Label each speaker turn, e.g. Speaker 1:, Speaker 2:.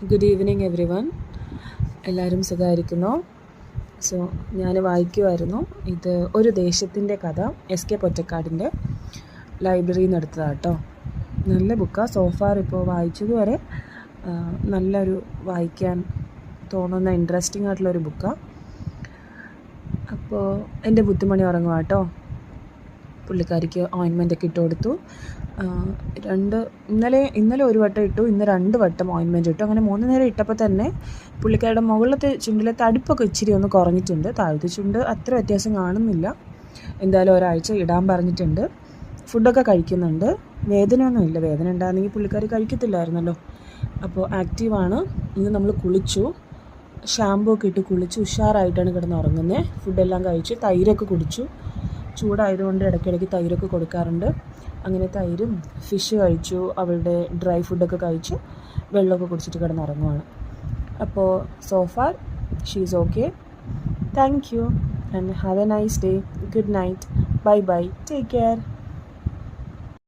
Speaker 1: Good evening every one. എല്ലാവരും സുഖമായിരിക്കുന്നു. So ഞാൻ വായിക്കുമായിരുന്നു. ഇത് ഒരു ദേശത്തിൻ്റെ കഥ, എസ് കെ പൊറ്റക്കാടിൻ്റെ ലൈബ്രറിയിൽ നിന്ന് എടുത്തതാണ് കേട്ടോ. നല്ല ബുക്കാണ്. സോഫാർ ഇപ്പോൾ വായിച്ചതുവരെ നല്ലൊരു വായിക്കാൻ തോന്നുന്ന ഇൻട്രസ്റ്റിംഗ് ആയിട്ടുള്ളൊരു ബുക്കാണ്. അപ്പോൾ എൻ്റെ ബുദ്ധിമണി ഉറങ്ങുക കേട്ടോ. പുള്ളിക്കാരിക്ക് ഓയിൻമെൻ്റൊക്കെ ഇട്ട് കൊടുത്തു. ഇന്നലെ ഒരു വട്ടം ഇട്ടു, ഇന്ന് 2 വട്ടം ഓയിൻമെൻറ്റ് ഇട്ടു. അങ്ങനെ 3 നേരം ഇട്ടപ്പോൾ തന്നെ പുള്ളിക്കാരുടെ മുകളിലത്തെ ചുണ്ടിലെ തടിപ്പൊക്കെ ഇച്ചിരി ഒന്ന് കുറഞ്ഞിട്ടുണ്ട്. താഴത്തെ ചുണ്ട് അത്ര വ്യത്യാസം കാണുന്നില്ല. എന്തായാലും ഒരാഴ്ച ഇടാൻ പറഞ്ഞിട്ടുണ്ട്. ഫുഡൊക്കെ കഴിക്കുന്നുണ്ട്. വേദനയൊന്നുമില്ല. വേദന ഉണ്ടായിരുന്നെങ്കിൽ പുള്ളിക്കാരി കഴിക്കത്തില്ലായിരുന്നല്ലോ. അപ്പോൾ ആക്റ്റീവാണ്. ഇന്ന് നമ്മൾ കുളിച്ചു, ഷാമ്പൂ ഒക്കെ ഇട്ട് കുളിച്ച് ഉഷാറായിട്ടാണ് കിടന്ന് ഉറങ്ങുന്നത്. ഫുഡെല്ലാം കഴിച്ച് തൈരൊക്കെ കുടിച്ചു. ചൂടായതുകൊണ്ട് ഇടയ്ക്കിടയ്ക്ക് തൈരൊക്കെ കൊടുക്കാറുണ്ട്. അങ്ങനെ തൈരും ഫിഷ് കഴിച്ചു, അവളുടെ ഡ്രൈ ഫുഡൊക്കെ കഴിച്ച് വെള്ളമൊക്കെ കുടിച്ചിട്ട് കിടന്നുറങ്ങുവാണ്. അപ്പോൾ so far she is okay. Thank you and have A nice day. Good night. Bye bye. Take care.